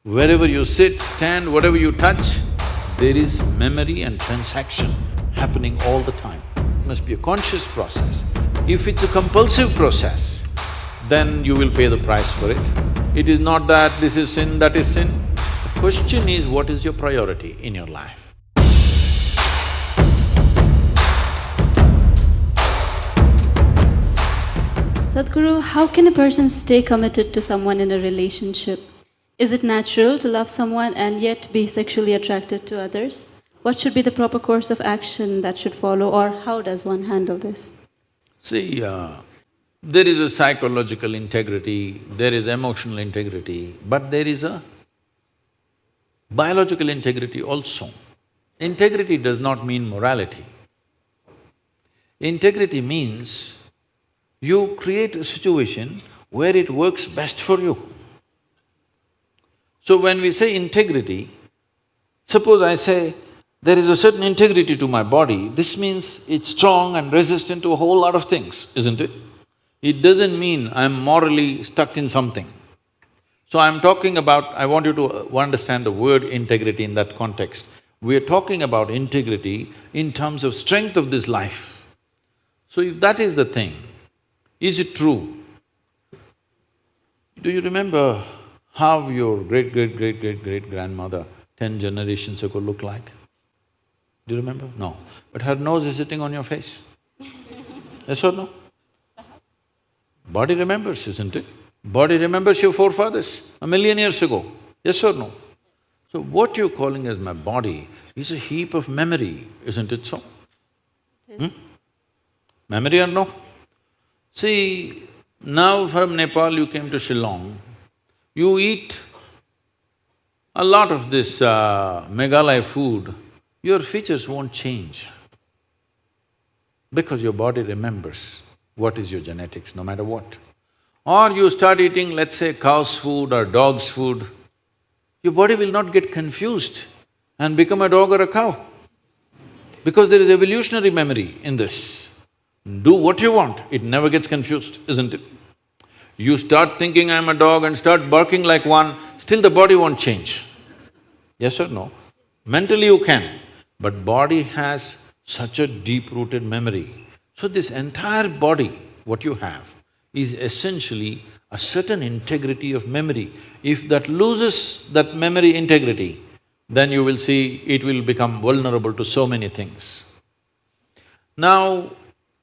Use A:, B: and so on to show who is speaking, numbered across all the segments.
A: Wherever you sit, stand, whatever you touch, there is memory and transaction happening all the time. It must be a conscious process. If it's a compulsive process, then you will pay the price for it. It is not that this is sin, that is sin. The question is, what is your priority in your life?
B: Sadhguru, how can a person stay committed to someone in a relationship? Is it natural to love someone and yet be sexually attracted to others? What should be the proper course of action that should follow, or how does one handle this?
A: See, there is a psychological integrity, there is emotional integrity, but there is a biological integrity also. Integrity does not mean morality. Integrity means you create a situation where it works best for you. So when we say integrity, suppose I say, there is a certain integrity to my body, this means it's strong and resistant to a whole lot of things, isn't it? It doesn't mean I'm morally stuck in something. So I'm talking about… I want you to understand the word integrity in that context. We're talking about integrity in terms of strength of this life. So if that is the thing, is it true? Do you remember how your great-great-great-great-great-grandmother 10 generations ago looked like? Do you remember? No. But her nose is sitting on your face. Yes or no? Body remembers, isn't it? Body remembers your forefathers 1,000,000 years ago. Yes or no? So what you're calling as my body is a heap of memory, isn't it so?
B: Yes.
A: Memory or no? See, now from Nepal you came to Shillong, you eat a lot of this Meghalaya food, your features won't change because your body remembers what is your genetics, no matter what. Or you start eating, let's say, cow's food or dog's food, your body will not get confused and become a dog or a cow because there is evolutionary memory in this. Do what you want, it never gets confused, isn't it? You start thinking I'm a dog and start barking like one, still the body won't change. Yes or no? Mentally you can, but body has such a deep-rooted memory. So this entire body, what you have, is essentially a certain integrity of memory. If that loses that memory integrity, then you will see it will become vulnerable to so many things. Now,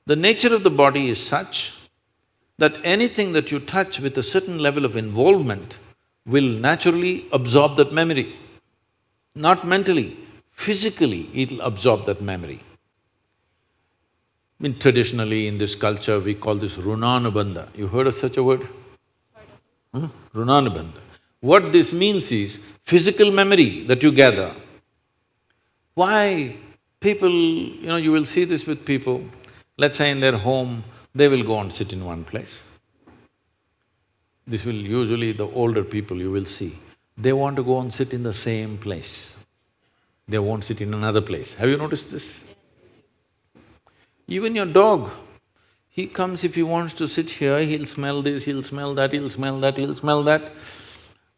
A: the nature of the body is such that anything that you touch with a certain level of involvement will naturally absorb that memory. Not mentally, physically it'll absorb that memory. Traditionally in this culture we call this runanubandha. You heard of such a word? Runanubandha. What this means is physical memory that you gather. Why people… you will see this with people, let's say in their home, they will go and sit in one place. This will usually the older people you will see, they want to go and sit in the same place. They won't sit in another place. Have you noticed this? Even your dog, he comes, if he wants to sit here, he'll smell this, he'll smell that, he'll smell that, he'll smell that.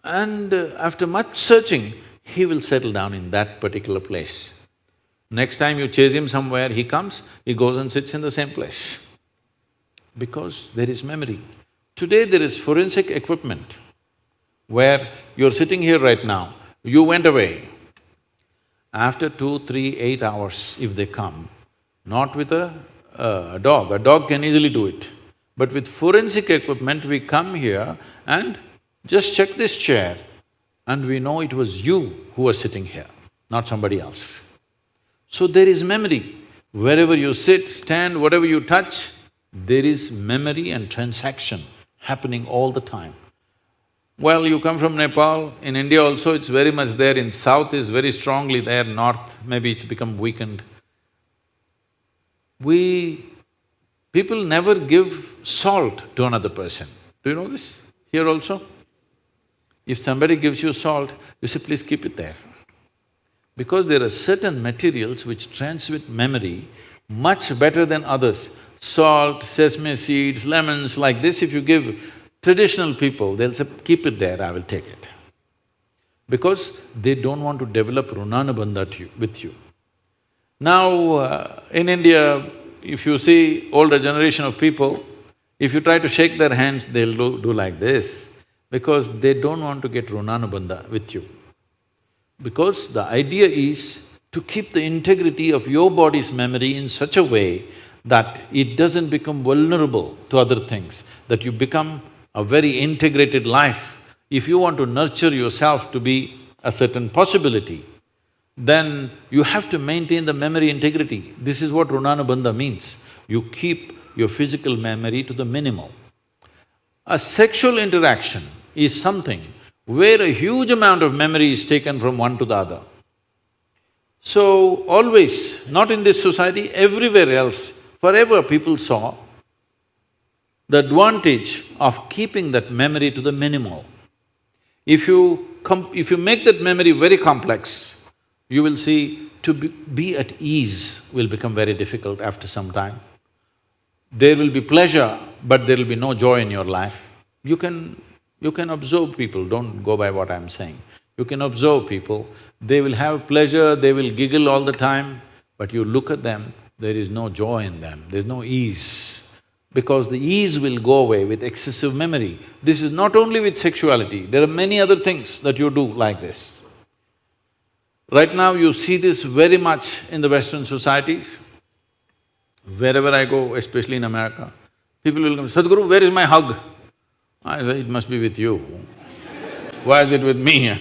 A: And after much searching, he will settle down in that particular place. Next time you chase him somewhere, he comes, he goes and sits in the same place. Because there is memory. Today there is forensic equipment where you're sitting here right now, you went away. After 2, 3, 8 hours, if they come, not with a dog can easily do it. But with forensic equipment, we come here and just check this chair and we know it was you who was sitting here, not somebody else. So there is memory. Wherever you sit, stand, whatever you touch, there is memory and transaction happening all the time. Well, you come from Nepal, in India also it's very much there, in south is very strongly there, north maybe it's become weakened. People never give salt to another person. Do you know this? Here also? If somebody gives you salt, you say, please keep it there. Because there are certain materials which transmit memory much better than others. Salt, sesame seeds, lemons, like this if you give traditional people, they'll say, keep it there, I will take it. because they don't want to develop runanubandha with you. Now, in India, if you see older generation of people, if you try to shake their hands, they'll do like this, because they don't want to get runanubandha with you. Because the idea is to keep the integrity of your body's memory in such a way that it doesn't become vulnerable to other things, that you become a very integrated life. If you want to nurture yourself to be a certain possibility, then you have to maintain the memory integrity. This is what runanubandha means. You keep your physical memory to the minimal. A sexual interaction is something where a huge amount of memory is taken from one to the other. So, always, not in this society, everywhere else, forever people saw the advantage of keeping that memory to the minimal. If you make that memory very complex, you will see to be at ease will become very difficult after some time. There will be pleasure, but there will be no joy in your life. You can observe people, don't go by what I'm saying. You can observe people, they will have pleasure, they will giggle all the time, but you look at them, there is no joy in them, there's no ease. Because the ease will go away with excessive memory. This is not only with sexuality, there are many other things that you do like this. Right now you see this very much in the Western societies. Wherever I go, especially in America, people will come, Sadhguru, where is my hug? I say, it must be with you. Why is it with me?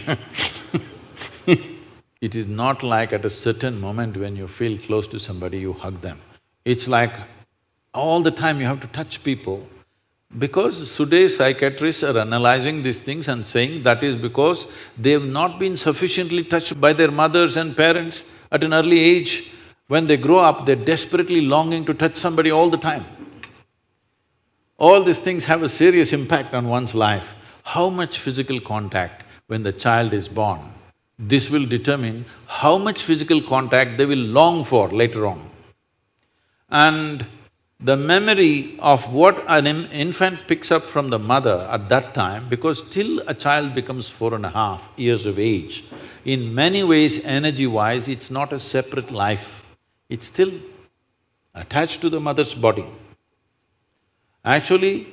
A: It is not like at a certain moment when you feel close to somebody, you hug them. It's like all the time you have to touch people. Because today's psychiatrists are analyzing these things and saying that is because they have not been sufficiently touched by their mothers and parents at an early age. When they grow up, they're desperately longing to touch somebody all the time. All these things have a serious impact on one's life. How much physical contact when the child is born, this will determine how much physical contact they will long for later on. And the memory of what an infant picks up from the mother at that time, because till a child becomes 4.5 years of age, in many ways, energy-wise, it's not a separate life. It's still attached to the mother's body. Actually,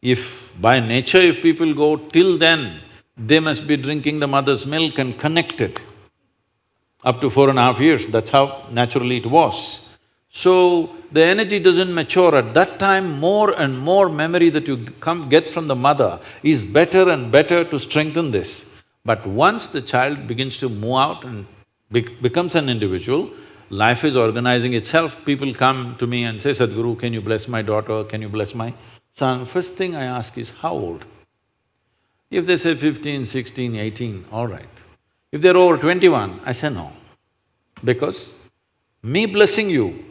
A: if by nature if people go till then, they must be drinking the mother's milk and connected up to 4.5 years, that's how naturally it was. So, the energy doesn't mature at that time, more and more memory that you get from the mother is better and better to strengthen this. But once the child begins to move out and becomes an individual, life is organizing itself. People come to me and say, Sadhguru, can you bless my daughter, can you bless my son? First thing I ask is, how old? If they say 15, 16, 18, all right. If they're over 21, I say no. Because me blessing you,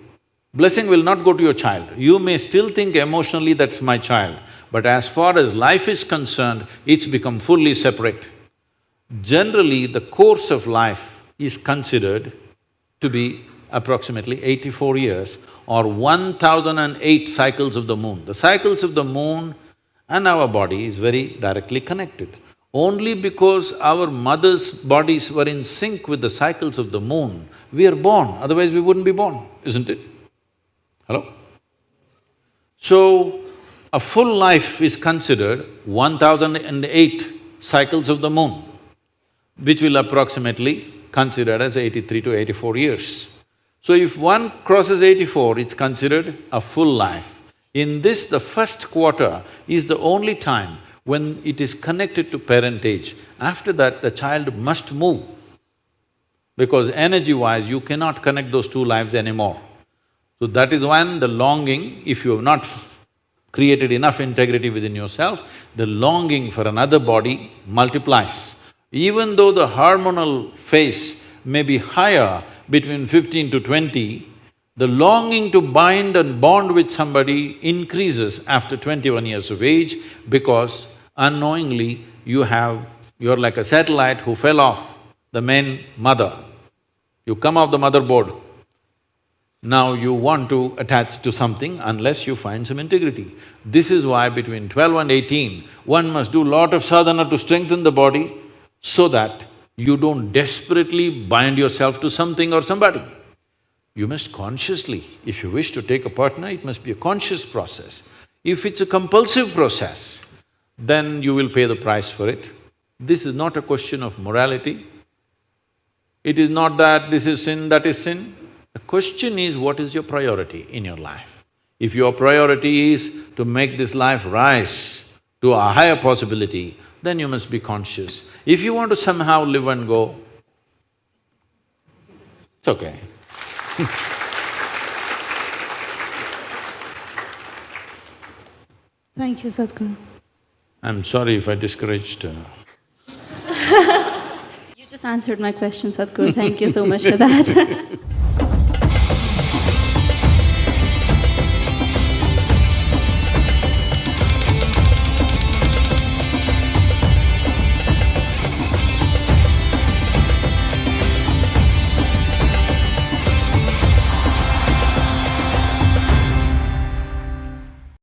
A: blessing will not go to your child. You may still think emotionally that's my child, but as far as life is concerned, it's become fully separate. Generally, the course of life is considered to be approximately 84 years or 1008 cycles of the moon. The cycles of the moon and our body is very directly connected. Only because our mother's bodies were in sync with the cycles of the moon, we are born, otherwise we wouldn't be born, isn't it? Hello? So, a full life is considered 1008 cycles of the moon, which will approximately considered as 83 to 84 years. So if one crosses 84, it's considered a full life. In this, the first quarter is the only time when it is connected to parentage. After that, the child must move, because energy-wise, you cannot connect those two lives anymore. So that is when the longing, if you have not created enough integrity within yourself, the longing for another body multiplies. Even though the hormonal phase may be higher between 15 to 20, the longing to bind and bond with somebody increases after 21 years of age, because unknowingly you're like a satellite who fell off the main mother. You come off the motherboard. Now you want to attach to something unless you find some integrity. This is why between 12 and 18, one must do lot of sadhana to strengthen the body, so that you don't desperately bind yourself to something or somebody. You must consciously, if you wish to take a partner, it must be a conscious process. If it's a compulsive process, then you will pay the price for it. This is not a question of morality. It is not that this is sin, that is sin. The question is, what is your priority in your life? If your priority is to make this life rise to a higher possibility, then you must be conscious. If you want to somehow live and go, it's okay.
B: Thank you, Sadhguru.
A: I'm sorry if I discouraged
B: You just answered my question, Sadhguru. Thank you so much for that.